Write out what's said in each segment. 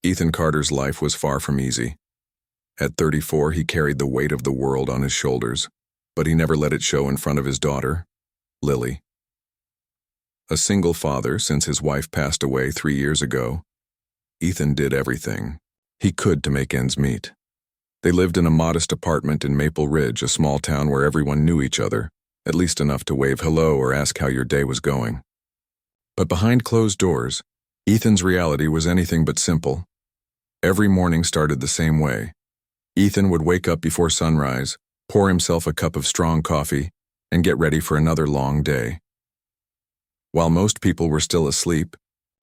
Ethan Carter's life was far from easy. At 34, he carried the weight of the world on his shoulders, but he never let it show in front of his daughter, Lily. A single father since his wife passed away 3 years ago, Ethan did everything he could to make ends meet. They lived in a modest apartment in Maple Ridge, a small town where everyone knew each other, at least enough to wave hello or ask how your day was going. But behind closed doors, Ethan's reality was anything but simple. Every morning started the same way. Ethan would wake up before sunrise, pour himself a cup of strong coffee, and get ready for another long day. While most people were still asleep,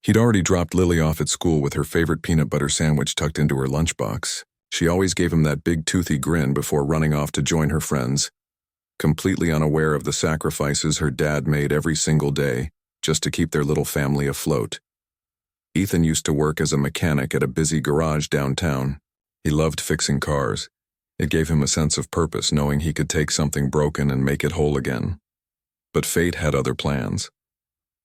he'd already dropped Lily off at school with her favorite peanut butter sandwich tucked into her lunchbox. She always gave him that big toothy grin before running off to join her friends, completely unaware of the sacrifices her dad made every single day just to keep their little family afloat. Ethan used to work as a mechanic at a busy garage downtown. He loved fixing cars. It gave him a sense of purpose knowing he could take something broken and make it whole again. But fate had other plans.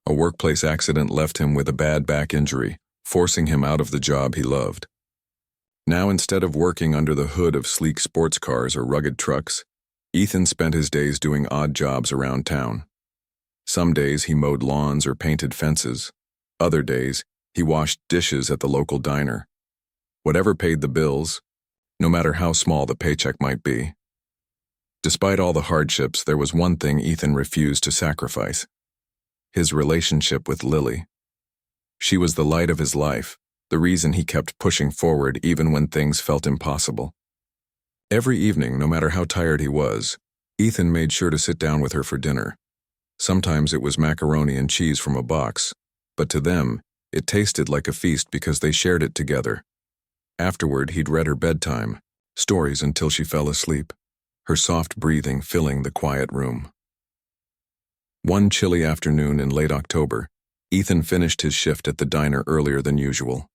A workplace accident left him with a bad back injury, forcing him out of the job he loved. Now, instead of working under the hood of sleek sports cars or rugged trucks, Ethan spent his days doing odd jobs around town. Some days he mowed lawns or painted fences. Other days, he washed dishes at the local diner. Whatever paid the bills, no matter how small the paycheck might be. Despite all the hardships, there was one thing Ethan refused to sacrifice: his relationship with Lily. She was the light of his life, the reason he kept pushing forward even when things felt impossible. Every evening, no matter how tired he was, Ethan made sure to sit down with her for dinner. Sometimes it was macaroni and cheese from a box, but to them, it tasted like a feast because they shared it together. Afterward, he'd read her bedtime stories until she fell asleep, her soft breathing filling the quiet room. One chilly afternoon in late October, Ethan finished his shift at the diner earlier than usual.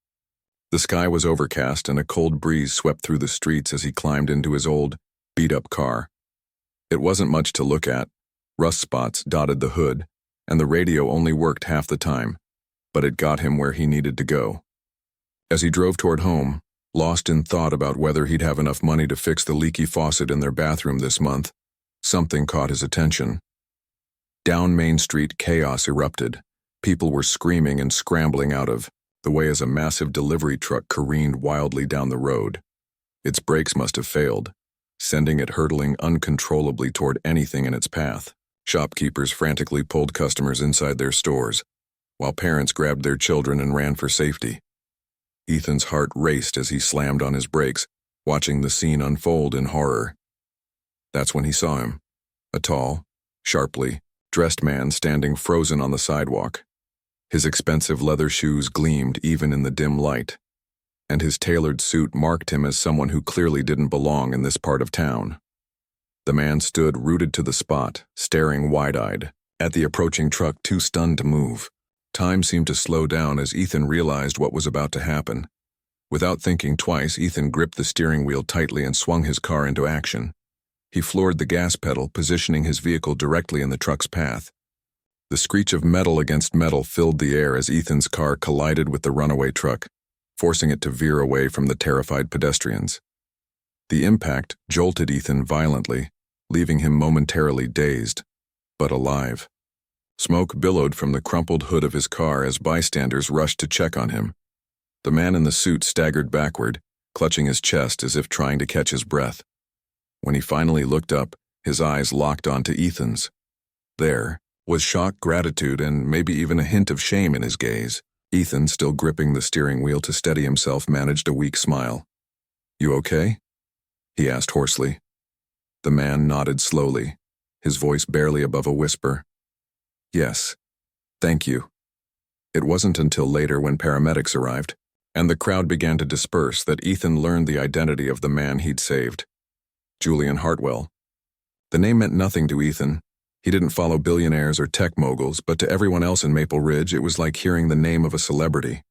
The sky was overcast and a cold breeze swept through the streets as he climbed into his old, beat-up car. It wasn't much to look at. Rust spots dotted the hood, and the radio only worked half the time, but it got him where he needed to go. As he drove toward home, lost in thought about whether he'd have enough money to fix the leaky faucet in their bathroom this month, something caught his attention. Down Main Street, chaos erupted. People were screaming and scrambling out of the way as a massive delivery truck careened wildly down the road. Its brakes must have failed, sending it hurtling uncontrollably toward anything in its path. Shopkeepers frantically pulled customers inside their stores, while parents grabbed their children and ran for safety. Ethan's heart raced as he slammed on his brakes, watching the scene unfold in horror. That's when he saw him, a tall, sharply dressed man standing frozen on the sidewalk. His expensive leather shoes gleamed even in the dim light, and his tailored suit marked him as someone who clearly didn't belong in this part of town. The man stood rooted to the spot, staring wide-eyed at the approaching truck, too stunned to move. Time seemed to slow down as Ethan realized what was about to happen. Without thinking twice, Ethan gripped the steering wheel tightly and swung his car into action. He floored the gas pedal, positioning his vehicle directly in the truck's path. The screech of metal against metal filled the air as Ethan's car collided with the runaway truck, forcing it to veer away from the terrified pedestrians. The impact jolted Ethan violently, leaving him momentarily dazed, but alive. Smoke billowed from the crumpled hood of his car as bystanders rushed to check on him. The man in the suit staggered backward, clutching his chest as if trying to catch his breath. When he finally looked up, his eyes locked onto Ethan's. There was shock, gratitude, and maybe even a hint of shame in his gaze. Ethan, still gripping the steering wheel to steady himself, managed a weak smile. "You okay?" he asked hoarsely. The man nodded slowly, his voice barely above a whisper. "Yes, thank you." It wasn't until later, when paramedics arrived, and the crowd began to disperse, that Ethan learned the identity of the man he'd saved. Julian Hartwell. The name meant nothing to Ethan. He didn't follow billionaires or tech moguls, but to everyone else in Maple Ridge, it was like hearing the name of a celebrity.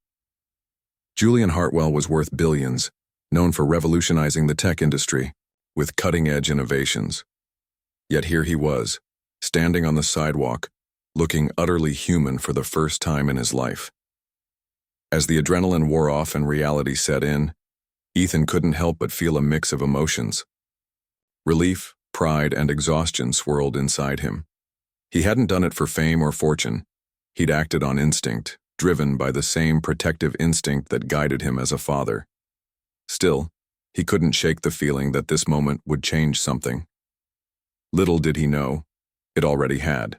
Julian Hartwell was worth billions, known for revolutionizing the tech industry with cutting-edge innovations. Yet here he was, standing on the sidewalk, looking utterly human for the first time in his life. As the adrenaline wore off and reality set in, Ethan couldn't help but feel a mix of emotions. Relief, pride, and exhaustion swirled inside him. He hadn't done it for fame or fortune. He'd acted on instinct, driven by the same protective instinct that guided him as a father. Still, he couldn't shake the feeling that this moment would change something. Little did he know, it already had.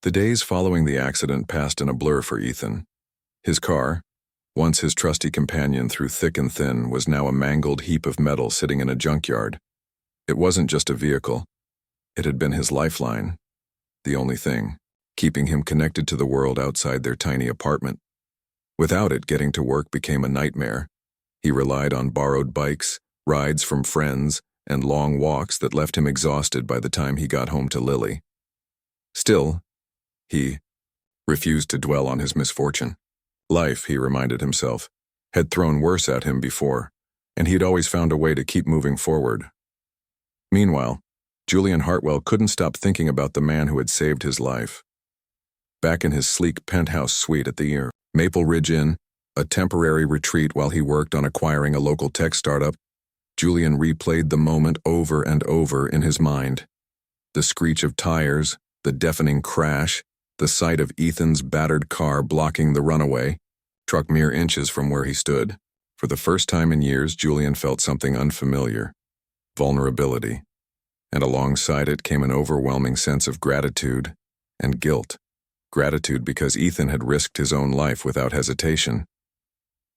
The days following the accident passed in a blur for Ethan. His car, once his trusty companion through thick and thin, was now a mangled heap of metal sitting in a junkyard. It wasn't just a vehicle. It had been his lifeline, the only thing, keeping him connected to the world outside their tiny apartment. Without it, getting to work became a nightmare. He relied on borrowed bikes, rides from friends, and long walks that left him exhausted by the time he got home to Lily. Still, he refused to dwell on his misfortune. Life, he reminded himself, had thrown worse at him before, and he'd always found a way to keep moving forward. Meanwhile, Julian Hartwell couldn't stop thinking about the man who had saved his life. Back in his sleek penthouse suite at the Maple Ridge Inn, a temporary retreat while he worked on acquiring a local tech startup, Julian replayed the moment over and over in his mind. The screech of tires, the deafening crash, the sight of Ethan's battered car blocking the Runaway, truck mere inches from where he stood. For the first time in years, Julian felt something unfamiliar: vulnerability. And alongside it came an overwhelming sense of gratitude and guilt. Gratitude because Ethan had risked his own life without hesitation.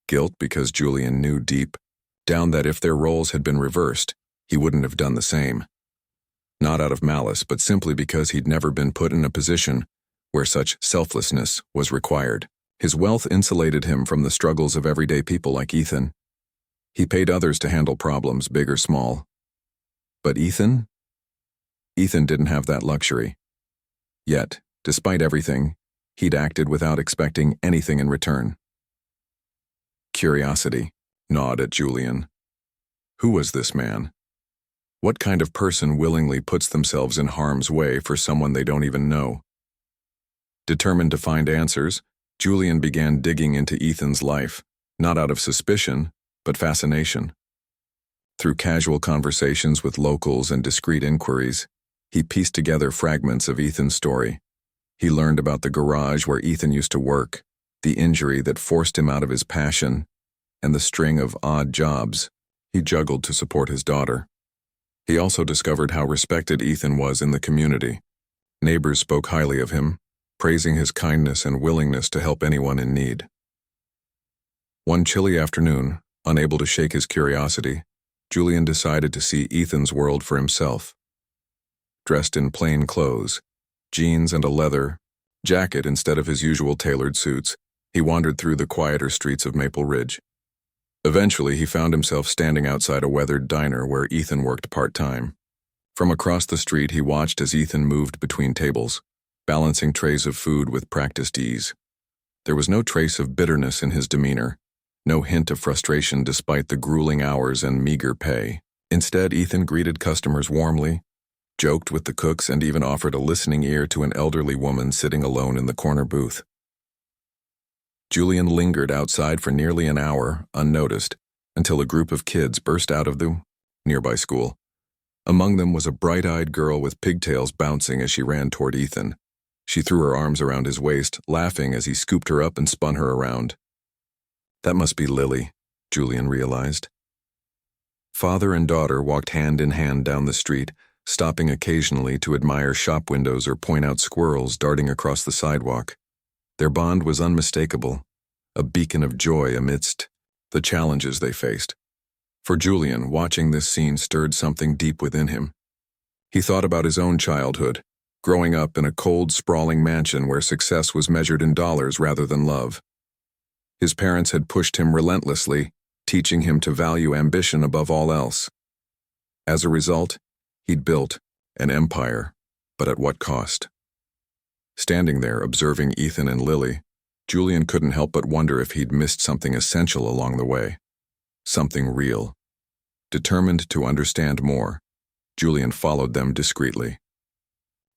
Guilt because Julian knew deep down that if their roles had been reversed, he wouldn't have done the same. Not out of malice, but simply because he'd never been put in a position where such selflessness was required. His wealth insulated him from the struggles of everyday people like Ethan. He paid others to handle problems, big or small. But Ethan? Ethan didn't have that luxury. Yet, despite everything, he'd acted without expecting anything in return. Curiosity gnawed at Julian. Who was this man? What kind of person willingly puts themselves in harm's way for someone they don't even know? Determined to find answers, Julian began digging into Ethan's life, not out of suspicion, but fascination. Through casual conversations with locals and discreet inquiries, he pieced together fragments of Ethan's story. He learned about the garage where Ethan used to work, the injury that forced him out of his passion, and the string of odd jobs he juggled to support his daughter. He also discovered how respected Ethan was in the community. Neighbors spoke highly of him, praising his kindness and willingness to help anyone in need. One chilly afternoon, unable to shake his curiosity, Julian decided to see Ethan's world for himself. Dressed in plain clothes, jeans and a leather jacket instead of his usual tailored suits, he wandered through the quieter streets of Maple Ridge. Eventually, he found himself standing outside a weathered diner where Ethan worked part-time. From across the street, he watched as Ethan moved between tables, balancing trays of food with practiced ease. There was no trace of bitterness in his demeanor, no hint of frustration despite the grueling hours and meager pay. Instead, Ethan greeted customers warmly, joked with the cooks, and even offered a listening ear to an elderly woman sitting alone in the corner booth. Julian lingered outside for nearly an hour, unnoticed, until a group of kids burst out of the nearby school. Among them was a bright-eyed girl with pigtails bouncing as she ran toward Ethan. She threw her arms around his waist, laughing as he scooped her up and spun her around. That must be Lily, Julian realized. Father and daughter walked hand in hand down the street, stopping occasionally to admire shop windows or point out squirrels darting across the sidewalk. Their bond was unmistakable, a beacon of joy amidst the challenges they faced. For Julian, watching this scene stirred something deep within him. He thought about his own childhood, growing up in a cold, sprawling mansion where success was measured in dollars rather than love. His parents had pushed him relentlessly, teaching him to value ambition above all else. As a result, he'd built an empire, but at what cost? Standing there, observing Ethan and Lily, Julian couldn't help but wonder if he'd missed something essential along the way. Something real. Determined to understand more, Julian followed them discreetly.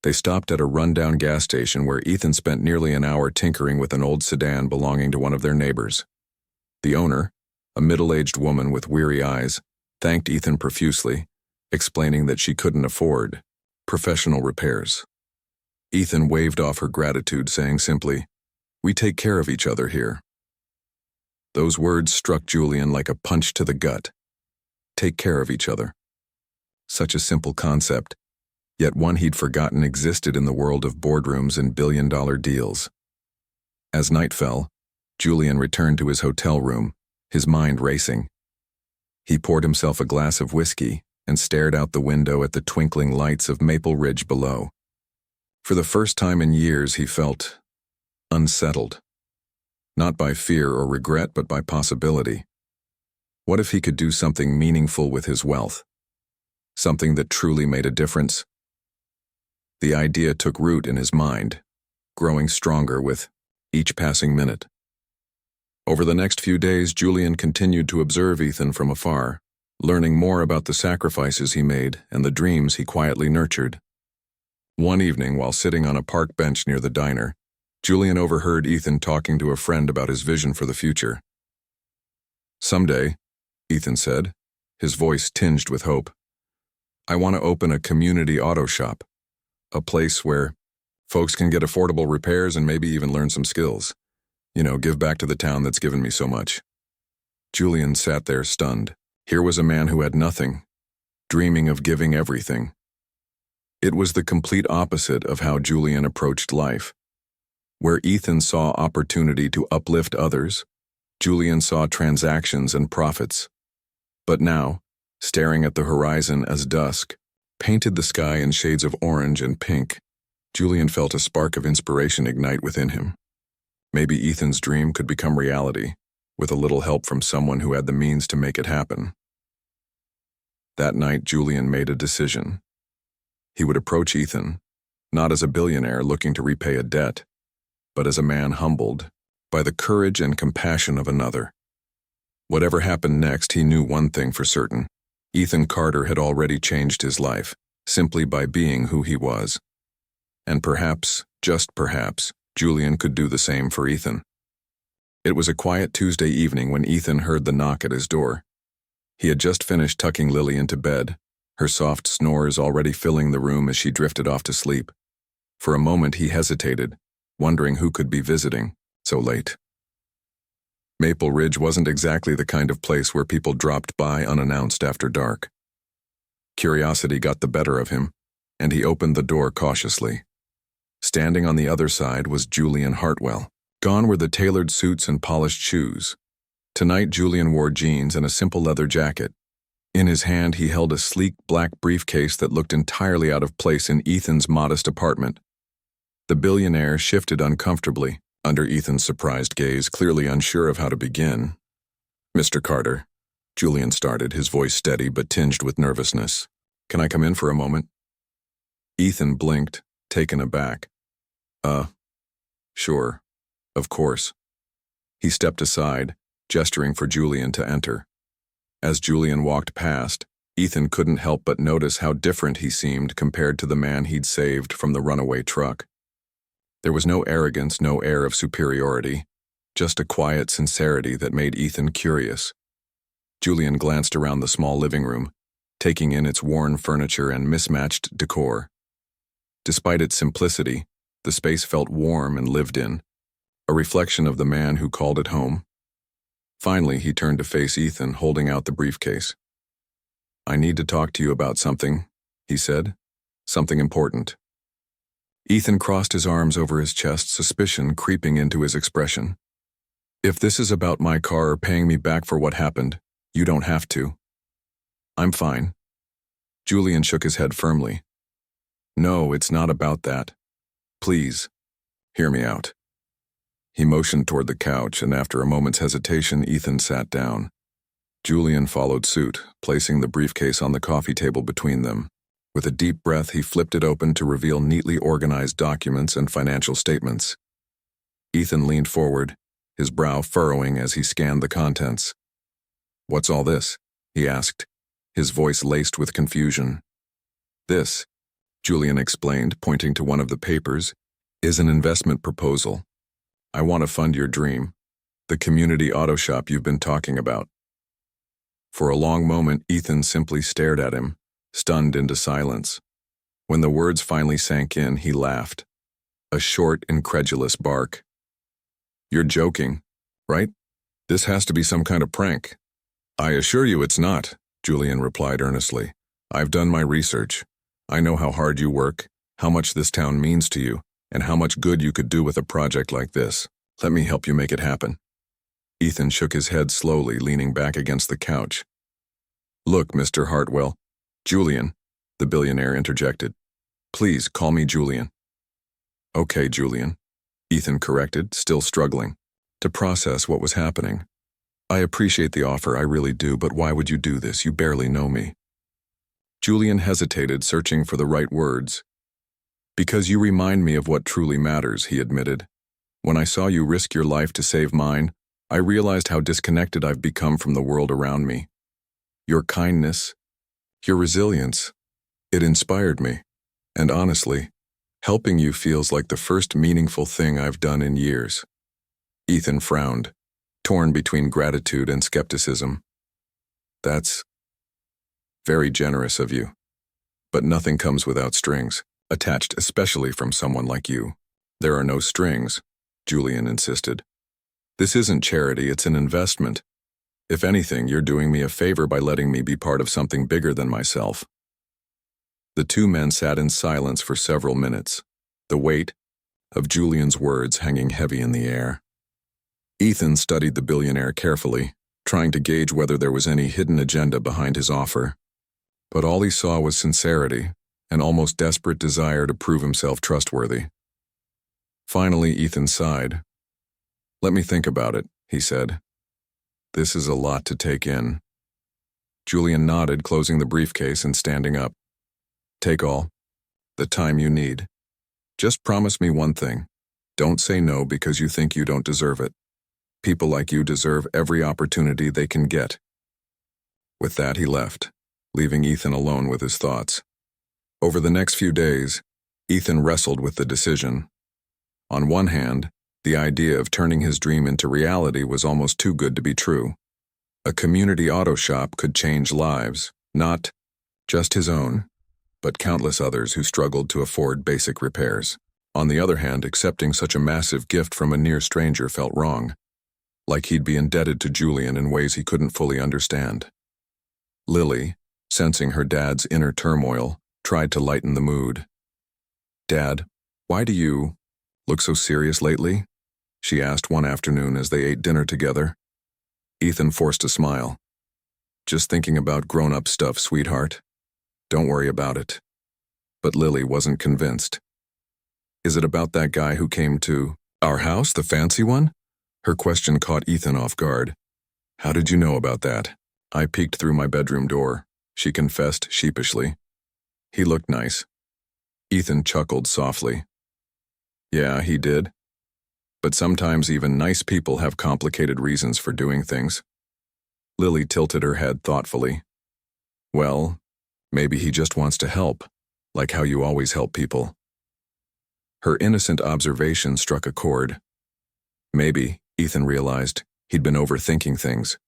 They stopped at a rundown gas station where Ethan spent nearly an hour tinkering with an old sedan belonging to one of their neighbors. The owner, a middle-aged woman with weary eyes, thanked Ethan profusely, explaining that she couldn't afford professional repairs. Ethan waved off her gratitude, saying simply, "We take care of each other here." Those words struck Julian like a punch to the gut. Take care of each other. Such a simple concept, yet one he'd forgotten existed in the world of boardrooms and billion-dollar deals. As night fell, Julian returned to his hotel room, his mind racing. He poured himself a glass of whiskey and stared out the window at the twinkling lights of Maple Ridge below. For the first time in years, he felt unsettled. Not by fear or regret, but by possibility. What if he could do something meaningful with his wealth? Something that truly made a difference? The idea took root in his mind, growing stronger with each passing minute. Over the next few days, Julian continued to observe Ethan from afar, learning more about the sacrifices he made and the dreams he quietly nurtured. One evening, while sitting on a park bench near the diner, Julian overheard Ethan talking to a friend about his vision for the future. "Someday," Ethan said, his voice tinged with hope, "I want to open a community auto shop, a place where folks can get affordable repairs and maybe even learn some skills. Give back to the town that's given me so much." Julian sat there stunned. Here was a man who had nothing, dreaming of giving everything. It was the complete opposite of how Julian approached life. Where Ethan saw opportunity to uplift others, Julian saw transactions and profits. But now, staring at the horizon as dusk painted the sky in shades of orange and pink, Julian felt a spark of inspiration ignite within him. Maybe Ethan's dream could become reality, with a little help from someone who had the means to make it happen. That night, Julian made a decision. He would approach Ethan, not as a billionaire looking to repay a debt, but as a man humbled by the courage and compassion of another. Whatever happened next, he knew one thing for certain. Ethan Carter had already changed his life, simply by being who he was. And perhaps, just perhaps, Julian could do the same for Ethan. It was a quiet Tuesday evening when Ethan heard the knock at his door. He had just finished tucking Lily into bed, her soft snores already filling the room as she drifted off to sleep. For a moment he hesitated, wondering who could be visiting so late. Maple Ridge wasn't exactly the kind of place where people dropped by unannounced after dark. Curiosity got the better of him, and he opened the door cautiously. Standing on the other side was Julian Hartwell. Gone were the tailored suits and polished shoes. Tonight Julian wore jeans and a simple leather jacket. In his hand he held a sleek black briefcase that looked entirely out of place in Ethan's modest apartment. The billionaire shifted uncomfortably under Ethan's surprised gaze, clearly unsure of how to begin. "Mr. Carter," Julian started, his voice steady but tinged with nervousness. "Can I come in for a moment?" Ethan blinked, taken aback. Sure. Of course." He stepped aside, gesturing for Julian to enter. As Julian walked past, Ethan couldn't help but notice how different he seemed compared to the man he'd saved from the runaway truck. There was no arrogance, no air of superiority, just a quiet sincerity that made Ethan curious. Julian glanced around the small living room, taking in its worn furniture and mismatched decor. Despite its simplicity, the space felt warm and lived in, a reflection of the man who called it home. Finally, he turned to face Ethan, holding out the briefcase. "I need to talk to you about something," he said. "Something important." Ethan crossed his arms over his chest, suspicion creeping into his expression. "If this is about my car or paying me back for what happened, you don't have to. I'm fine." Julian shook his head firmly. "No, it's not about that. Please, hear me out." He motioned toward the couch, and after a moment's hesitation, Ethan sat down. Julian followed suit, placing the briefcase on the coffee table between them. With a deep breath, he flipped it open to reveal neatly organized documents and financial statements. Ethan leaned forward, his brow furrowing as he scanned the contents. "What's all this?" he asked, his voice laced with confusion. "This," Julian explained, pointing to one of the papers, is an investment proposal. I want to fund your dream, the community auto shop you've been talking about. For a long moment, Ethan simply stared at him, stunned into silence. When the words finally sank in, he laughed. A short, incredulous bark. You're joking, right? This has to be some kind of prank. I assure you it's not, Julian replied earnestly. I've done my research. I know how hard you work, how much this town means to you, and how much good you could do with a project like this. Let me help you make it happen. Ethan shook his head slowly, leaning back against the couch. Look, Mr. Hartwell. Julian, the billionaire interjected. Please call me Julian. Okay, Julian, Ethan corrected, still struggling to process what was happening. I appreciate the offer, I really do, but why would you do this? You barely know me. Julian hesitated, searching for the right words. Because you remind me of what truly matters, he admitted. When I saw you risk your life to save mine, I realized how disconnected I've become from the world around me. Your kindness, your resilience, it inspired me. And honestly, helping you feels like the first meaningful thing I've done in years. Ethan frowned, torn between gratitude and skepticism. That's very generous of you. But nothing comes without strings, attached especially from someone like you. There are no strings, Julian insisted. This isn't charity, it's an investment. If anything, you're doing me a favor by letting me be part of something bigger than myself. The two men sat in silence for several minutes, the weight of Julian's words hanging heavy in the air. Ethan studied the billionaire carefully, trying to gauge whether there was any hidden agenda behind his offer. But all he saw was sincerity, an almost desperate desire to prove himself trustworthy. Finally, Ethan sighed. Let me think about it, he said. This is a lot to take in. Julian nodded, closing the briefcase and standing up. Take all the time you need. Just promise me one thing. Don't say no because you think you don't deserve it. People like you deserve every opportunity they can get. With that, he left, leaving Ethan alone with his thoughts. Over the next few days, Ethan wrestled with the decision. On one hand, the idea of turning his dream into reality was almost too good to be true. A community auto shop could change lives, not just his own, but countless others who struggled to afford basic repairs. On the other hand, accepting such a massive gift from a near stranger felt wrong, like he'd be indebted to Julian in ways he couldn't fully understand. Lily, sensing her dad's inner turmoil, tried to lighten the mood. Dad, why do you look so serious lately? She asked one afternoon as they ate dinner together. Ethan forced a smile. Just thinking about grown-up stuff, sweetheart. Don't worry about it. But Lily wasn't convinced. Is it about that guy who came to our house, the fancy one? Her question caught Ethan off guard. How did you know about that? I peeked through my bedroom door, she confessed sheepishly. He looked nice. Ethan chuckled softly. Yeah, he did. But sometimes even nice people have complicated reasons for doing things. Lily tilted her head thoughtfully. Well, maybe he just wants to help, like how you always help people. Her innocent observation struck a chord. Maybe, Ethan realized, he'd been overthinking things.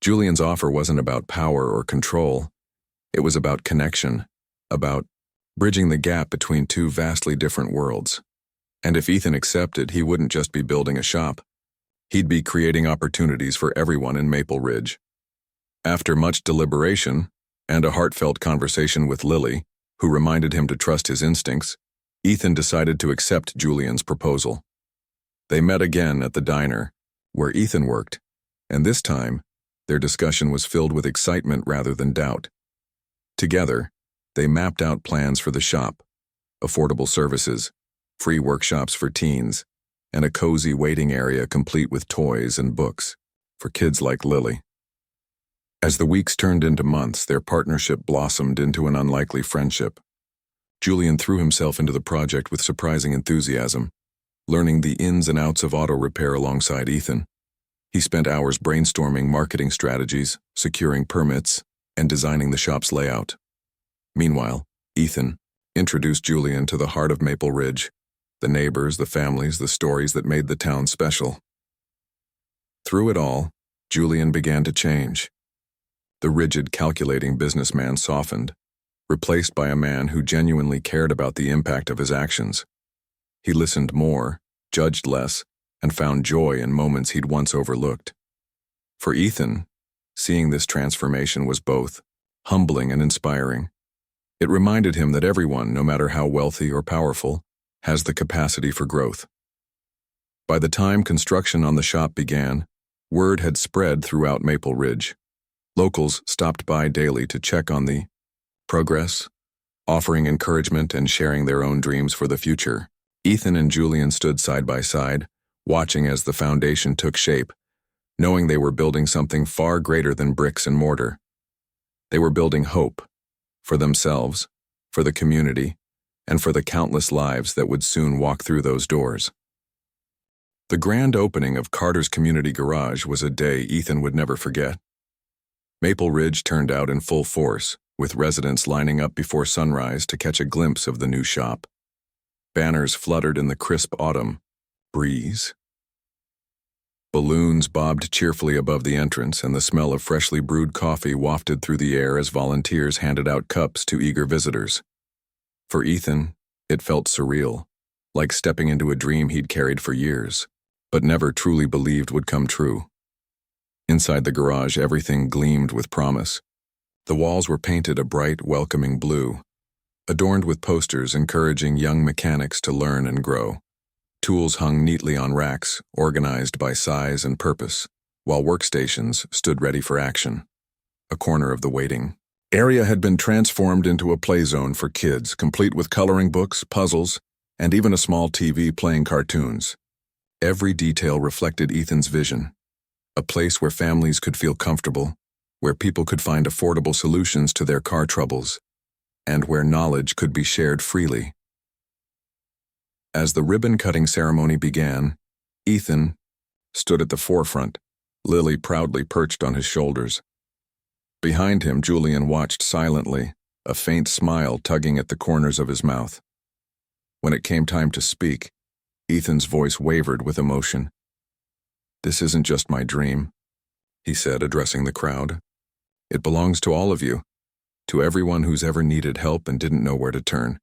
Julian's offer wasn't about power or control. It was about connection, about bridging the gap between two vastly different worlds. And if Ethan accepted, he wouldn't just be building a shop. He'd be creating opportunities for everyone in Maple Ridge. After much deliberation and a heartfelt conversation with Lily, who reminded him to trust his instincts, Ethan decided to accept Julian's proposal. They met again at the diner, where Ethan worked, and this time, their discussion was filled with excitement rather than doubt. Together, they mapped out plans for the shop, affordable services, free workshops for teens, and a cozy waiting area complete with toys and books for kids like Lily. As the weeks turned into months, their partnership blossomed into an unlikely friendship. Julian threw himself into the project with surprising enthusiasm, learning the ins and outs of auto repair alongside Ethan. He spent hours brainstorming marketing strategies, securing permits, and designing the shop's layout. Meanwhile, Ethan, introduced Julian to the heart of Maple Ridge, the neighbors, the families, the stories that made the town special. Through it all, Julian began to change. The rigid, calculating businessman softened, replaced by a man who genuinely cared about the impact of his actions. He listened more, judged less, and found joy in moments he'd once overlooked. For Ethan, seeing this transformation was both humbling and inspiring. It reminded him that everyone, no matter how wealthy or powerful, has the capacity for growth. By the time construction on the shop began, word had spread throughout Maple Ridge. Locals stopped by daily to check on the progress, offering encouragement and sharing their own dreams for the future. Ethan and Julian stood side by side, watching as the foundation took shape, knowing they were building something far greater than bricks and mortar. They were building hope, for themselves, for the community, and for the countless lives that would soon walk through those doors. The grand opening of Carter's Community Garage was a day Ethan would never forget. Maple Ridge turned out in full force, with residents lining up before sunrise to catch a glimpse of the new shop. Banners fluttered in the crisp autumn breeze. Balloons bobbed cheerfully above the entrance, and the smell of freshly brewed coffee wafted through the air as volunteers handed out cups to eager visitors. For Ethan, it felt surreal, like stepping into a dream he'd carried for years, but never truly believed would come true. Inside the garage, everything gleamed with promise. The walls were painted a bright, welcoming blue, adorned with posters encouraging young mechanics to learn and grow. Tools hung neatly on racks, organized by size and purpose, while workstations stood ready for action. A corner of the waiting area had been transformed into a play zone for kids, complete with coloring books, puzzles, and even a small TV playing cartoons. Every detail reflected Ethan's vision. A place where families could feel comfortable, where people could find affordable solutions to their car troubles, and where knowledge could be shared freely. As the ribbon-cutting ceremony began, Ethan stood at the forefront, Lily proudly perched on his shoulders. Behind him, Julian watched silently, a faint smile tugging at the corners of his mouth. When it came time to speak, Ethan's voice wavered with emotion. "This isn't just my dream," he said, addressing the crowd. "It belongs to all of you, to everyone who's ever needed help and didn't know where to turn.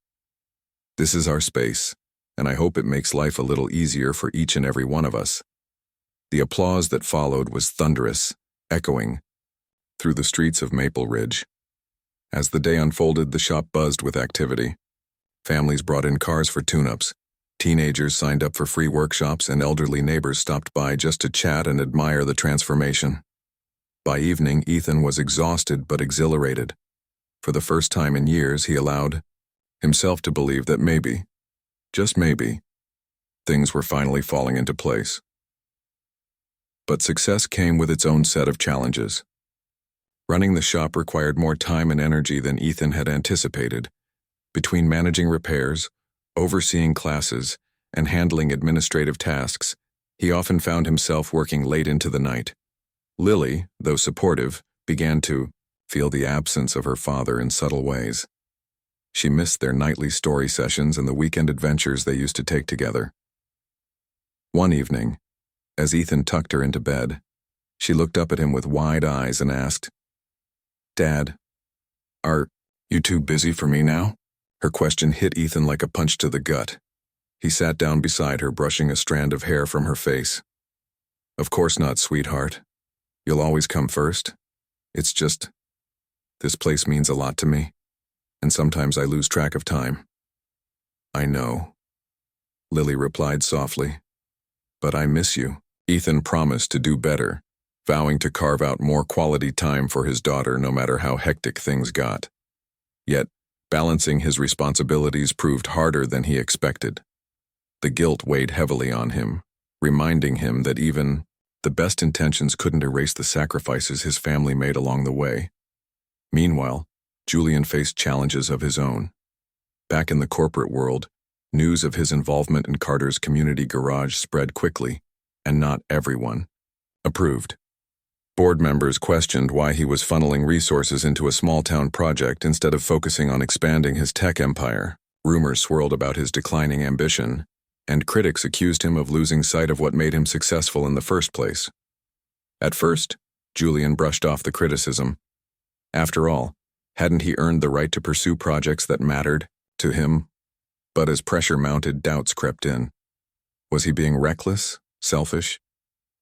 This is our space, and I hope it makes life a little easier for each and every one of us." The applause that followed was thunderous, echoing through the streets of Maple Ridge. As the day unfolded, the shop buzzed with activity. Families brought in cars for tune-ups, teenagers signed up for free workshops, and elderly neighbors stopped by just to chat and admire the transformation. By evening, Ethan was exhausted but exhilarated. For the first time in years, he allowed himself to believe that maybe, just maybe, things were finally falling into place. But success came with its own set of challenges. Running the shop required more time and energy than Ethan had anticipated. Between managing repairs, overseeing classes, and handling administrative tasks, he often found himself working late into the night. Lily, though supportive, began to feel the absence of her father in subtle ways. She missed their nightly story sessions and the weekend adventures they used to take together. One evening, as Ethan tucked her into bed, she looked up at him with wide eyes and asked, "Dad, are you too busy for me now?" Her question hit Ethan like a punch to the gut. He sat down beside her, brushing a strand of hair from her face. "Of course not, sweetheart. You'll always come first. It's just, this place means a lot to me, and sometimes I lose track of time." "I know," Lily replied softly. "But I miss you." Ethan promised to do better, vowing to carve out more quality time for his daughter no matter how hectic things got. Yet, balancing his responsibilities proved harder than he expected. The guilt weighed heavily on him, reminding him that even the best intentions couldn't erase the sacrifices his family made along the way. Meanwhile, Julian faced challenges of his own. Back in the corporate world, news of his involvement in Carter's Community Garage spread quickly, and not everyone approved. Board members questioned why he was funneling resources into a small-town project instead of focusing on expanding his tech empire. Rumors swirled about his declining ambition, and critics accused him of losing sight of what made him successful in the first place. At first, Julian brushed off the criticism. After all, hadn't he earned the right to pursue projects that mattered to him? But as pressure mounted, doubts crept in. Was he being reckless, selfish?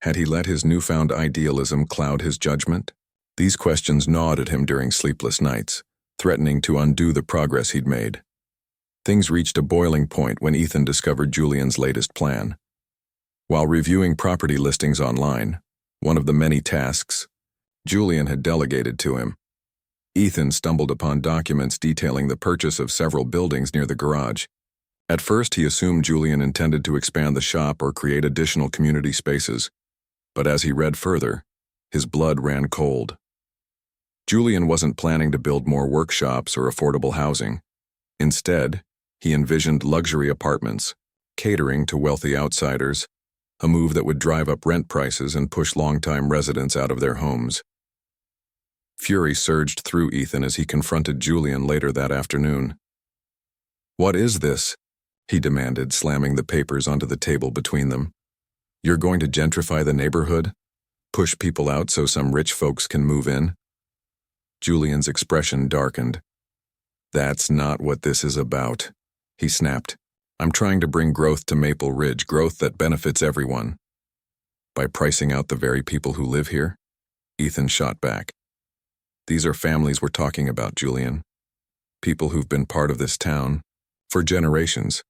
Had he let his newfound idealism cloud his judgment? These questions gnawed at him during sleepless nights, threatening to undo the progress he'd made. Things reached a boiling point when Ethan discovered Julian's latest plan. While reviewing property listings online, one of the many tasks Julian had delegated to him, Ethan stumbled upon documents detailing the purchase of several buildings near the garage. At first, he assumed Julian intended to expand the shop or create additional community spaces, but as he read further, his blood ran cold. Julian wasn't planning to build more workshops or affordable housing. Instead, he envisioned luxury apartments, catering to wealthy outsiders, a move that would drive up rent prices and push longtime residents out of their homes. Fury surged through Ethan as he confronted Julian later that afternoon. "What is this?" he demanded, slamming the papers onto the table between them. "You're going to gentrify the neighborhood? Push people out so some rich folks can move in?" Julian's expression darkened. "That's not what this is about," he snapped. "I'm trying to bring growth to Maple Ridge, growth that benefits everyone." "By pricing out the very people who live here?" Ethan shot back. "These are families we're talking about, Julian. People who've been part of this town for generations.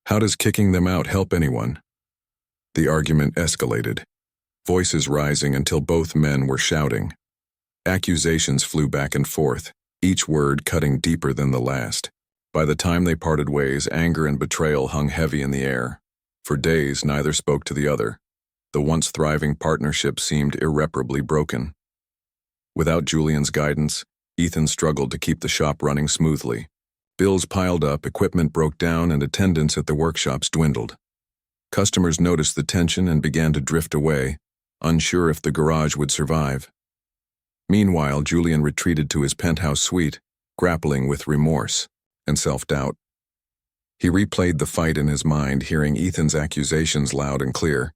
How does kicking them out help anyone?" The argument escalated, voices rising until both men were shouting. Accusations flew back and forth, each word cutting deeper than the last. By the time they parted ways, anger and betrayal hung heavy in the air. For days, neither spoke to the other. The once thriving partnership seemed irreparably broken. Without Julian's guidance, Ethan struggled to keep the shop running smoothly. Bills piled up, equipment broke down, and attendance at the workshops dwindled. Customers noticed the tension and began to drift away, unsure if the garage would survive. Meanwhile, Julian retreated to his penthouse suite, grappling with remorse and self-doubt. He replayed the fight in his mind, hearing Ethan's accusations loud and clear.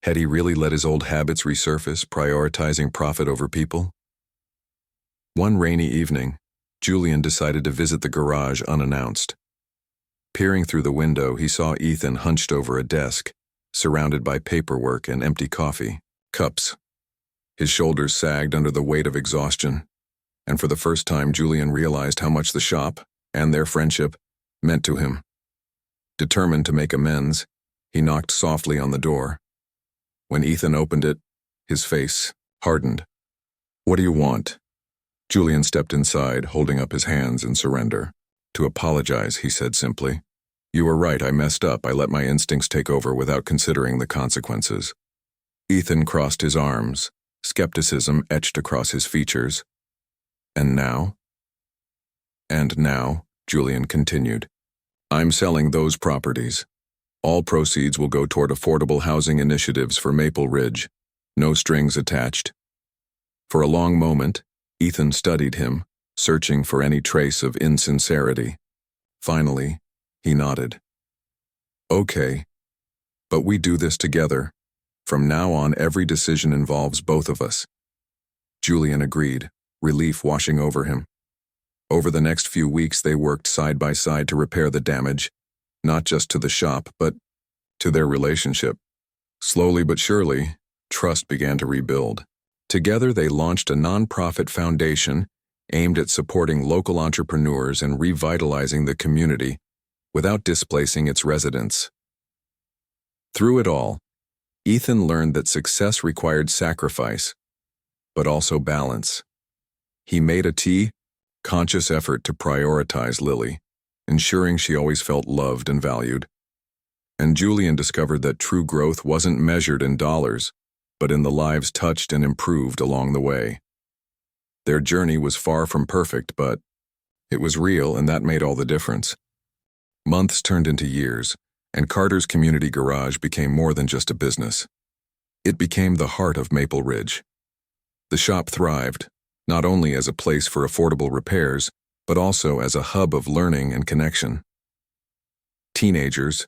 Had he really let his old habits resurface, prioritizing profit over people? One rainy evening, Julian decided to visit the garage unannounced. Peering through the window, he saw Ethan hunched over a desk, surrounded by paperwork and empty coffee cups. His shoulders sagged under the weight of exhaustion, and for the first time Julian realized how much the shop, and their friendship, meant to him. Determined to make amends, he knocked softly on the door. When Ethan opened it, his face hardened. "What do you want?" Julian stepped inside, holding up his hands in surrender. "To apologize," he said simply. "You were right, I messed up. I let my instincts take over without considering the consequences." Ethan crossed his arms, skepticism etched across his features. "And now?" "And now," Julian continued, "I'm selling those properties. All proceeds will go toward affordable housing initiatives for Maple Ridge. No strings attached." For a long moment, Ethan studied him, searching for any trace of insincerity. Finally, he nodded. "Okay, but we do this together. From now on, every decision involves both of us." Julian agreed, relief washing over him. Over the next few weeks, they worked side by side to repair the damage, not just to the shop, but to their relationship. Slowly but surely, trust began to rebuild. Together, they launched a nonprofit foundation aimed at supporting local entrepreneurs and revitalizing the community without displacing its residents. Through it all, Ethan learned that success required sacrifice, but also balance. He made a conscious effort to prioritize Lily, ensuring she always felt loved and valued. And Julian discovered that true growth wasn't measured in dollars, but in the lives touched and improved along the way. Their journey was far from perfect, but it was real, and that made all the difference. Months turned into years, and Carter's Community Garage became more than just a business. It became the heart of Maple Ridge. The shop thrived, not only as a place for affordable repairs, but also as a hub of learning and connection. Teenagers,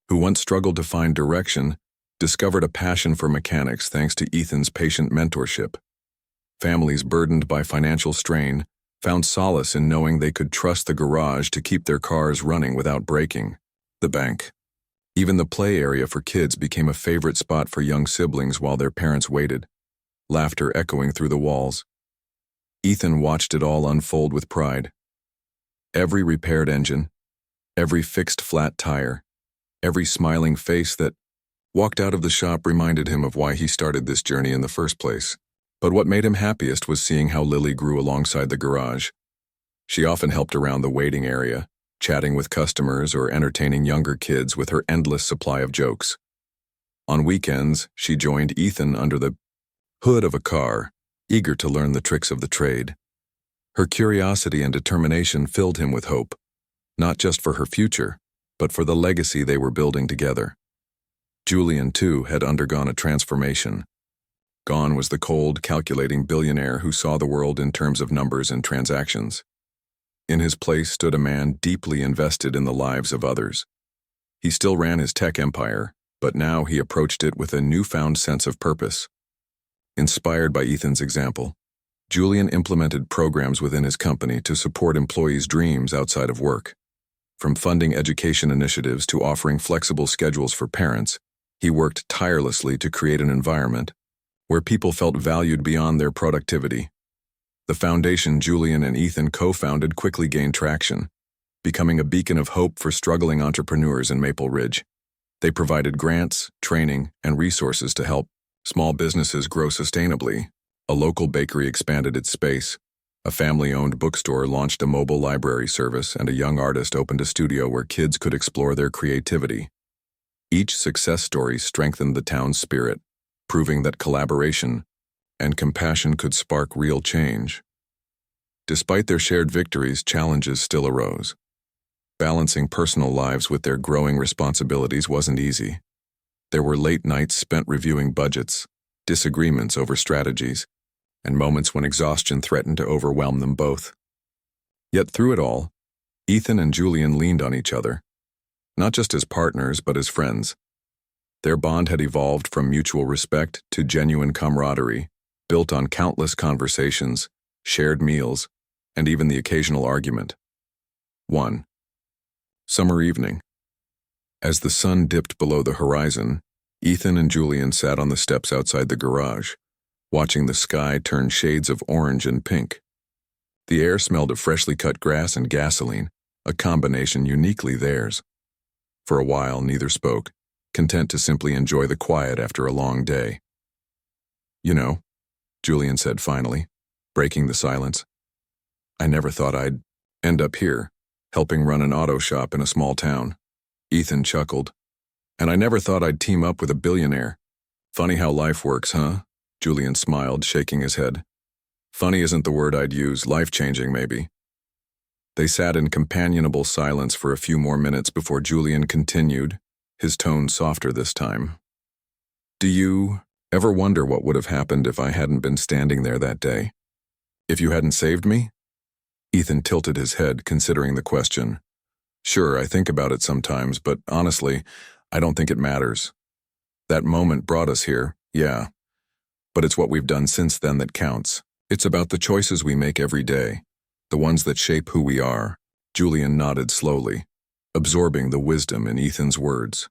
who once struggled to find direction, discovered a passion for mechanics thanks to Ethan's patient mentorship. Families burdened by financial strain found solace in knowing they could trust the garage to keep their cars running without breaking. The bank. Even the play area for kids became a favorite spot for young siblings while their parents waited, laughter echoing through the walls. Ethan watched it all unfold with pride. Every repaired engine, every fixed flat tire, every smiling face that walked out of the shop reminded him of why he started this journey in the first place. But what made him happiest was seeing how Lily grew alongside the garage. She often helped around the waiting area, chatting with customers or entertaining younger kids with her endless supply of jokes. On weekends, she joined Ethan under the hood of a car, eager to learn the tricks of the trade. Her curiosity and determination filled him with hope, not just for her future, but for the legacy they were building together. Julian, too, had undergone a transformation. Gone was the cold, calculating billionaire who saw the world in terms of numbers and transactions. In his place stood a man deeply invested in the lives of others. He still ran his tech empire, but now he approached it with a newfound sense of purpose. Inspired by Ethan's example, Julian implemented programs within his company to support employees' dreams outside of work. From funding education initiatives to offering flexible schedules for parents, he worked tirelessly to create an environment where people felt valued beyond their productivity. The foundation Julian and Ethan co-founded quickly gained traction, becoming a beacon of hope for struggling entrepreneurs in Maple Ridge. They provided grants, training, and resources to help small businesses grow sustainably. A local bakery expanded its space, a family-owned bookstore launched a mobile library service, and a young artist opened a studio where kids could explore their creativity. Each success story strengthened the town's spirit, proving that collaboration and compassion could spark real change. Despite their shared victories, challenges still arose. Balancing personal lives with their growing responsibilities wasn't easy. There were late nights spent reviewing budgets, disagreements over strategies, and moments when exhaustion threatened to overwhelm them both. Yet through it all, Ethan and Julian leaned on each other, not just as partners but as friends. Their bond had evolved from mutual respect to genuine camaraderie, built on countless conversations, shared meals, and even the occasional argument. 1. Summer evening. As the sun dipped below the horizon, Ethan and Julian sat on the steps outside the garage, watching the sky turn shades of orange and pink. The air smelled of freshly cut grass and gasoline, a combination uniquely theirs. For a while, neither spoke, content to simply enjoy the quiet after a long day. "You know," Julian said finally, breaking the silence, "I never thought I'd end up here, helping run an auto shop in a small town." Ethan chuckled. "And I never thought I'd team up with a billionaire. Funny how life works, huh?" Julian smiled, shaking his head. "Funny isn't the word I'd use, life-changing maybe." They sat in companionable silence for a few more minutes before Julian continued, his tone softer this time. "Do you ever wonder what would have happened if I hadn't been standing there that day? If you hadn't saved me?" Ethan tilted his head, considering the question. "Sure, I think about it sometimes, but honestly, I don't think it matters. That moment brought us here, yeah. But it's what we've done since then that counts. It's about the choices we make every day, the ones that shape who we are." Julian nodded slowly, absorbing the wisdom in Ethan's words.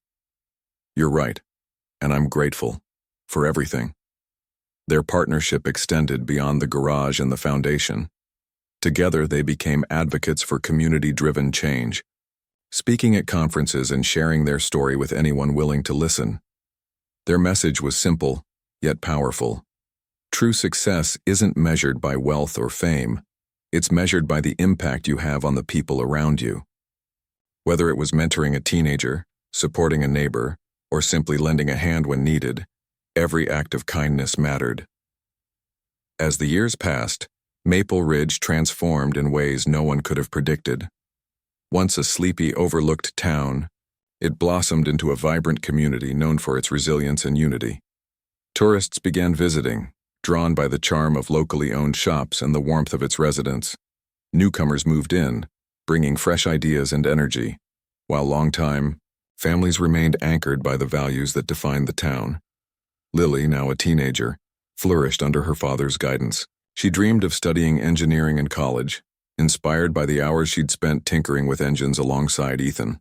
"You're right, and I'm grateful for everything." Their partnership extended beyond the garage and the foundation. Together, they became advocates for community-driven change, speaking at conferences and sharing their story with anyone willing to listen. Their message was simple, yet powerful. True success isn't measured by wealth or fame. It's measured by the impact you have on the people around you. Whether it was mentoring a teenager, supporting a neighbor, or simply lending a hand when needed, every act of kindness mattered. As the years passed, Maple Ridge transformed in ways no one could have predicted. Once a sleepy, overlooked town, it blossomed into a vibrant community known for its resilience and unity. Tourists began visiting, drawn by the charm of locally owned shops and the warmth of its residents. Newcomers moved in, bringing fresh ideas and energy. While long-time, families remained anchored by the values that defined the town. Lily, now a teenager, flourished under her father's guidance. She dreamed of studying engineering in college, inspired by the hours she'd spent tinkering with engines alongside Ethan.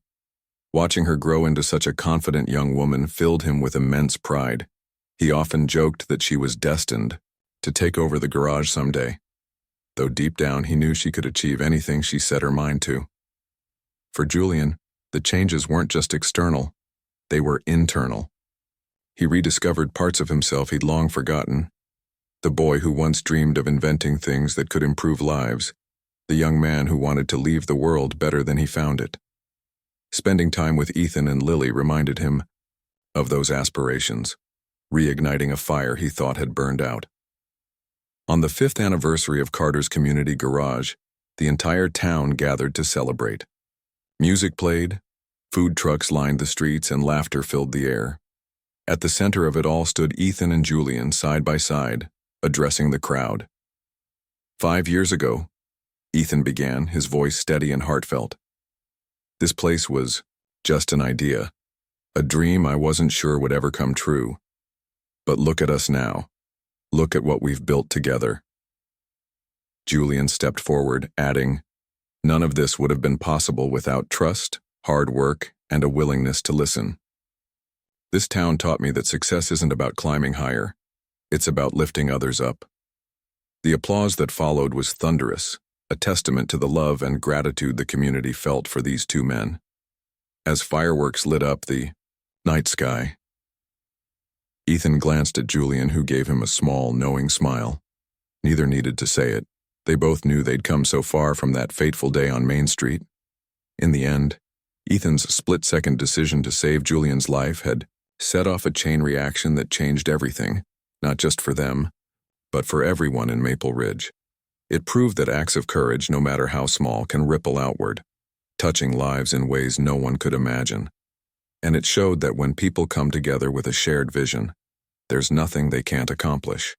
Watching her grow into such a confident young woman filled him with immense pride. He often joked that she was destined to take over the garage someday, though deep down he knew she could achieve anything she set her mind to. For Julian, the changes weren't just external, they were internal. He rediscovered parts of himself he'd long forgotten. The boy who once dreamed of inventing things that could improve lives, the young man who wanted to leave the world better than he found it. Spending time with Ethan and Lily reminded him of those aspirations, reigniting a fire he thought had burned out. On the 5th anniversary of Carter's community garage, the entire town gathered to celebrate. Music played, food trucks lined the streets, and laughter filled the air. At the center of it all stood Ethan and Julian side by side, addressing the crowd. 5 years ago, Ethan began, his voice steady and heartfelt. This place was just an idea, a dream I wasn't sure would ever come true. But look at us now. Look at what we've built together. Julian stepped forward, adding, "None of this would have been possible without trust, hard work, and a willingness to listen. This town taught me that success isn't about climbing higher. It's about lifting others up." The applause that followed was thunderous, a testament to the love and gratitude the community felt for these two men. As fireworks lit up the night sky, Ethan glanced at Julian, who gave him a small, knowing smile. Neither needed to say it. They both knew they'd come so far from that fateful day on Main Street. In the end, Ethan's split-second decision to save Julian's life had set off a chain reaction that changed everything, not just for them, but for everyone in Maple Ridge. It proved that acts of courage, no matter how small, can ripple outward, touching lives in ways no one could imagine. And it showed that when people come together with a shared vision, there's nothing they can't accomplish.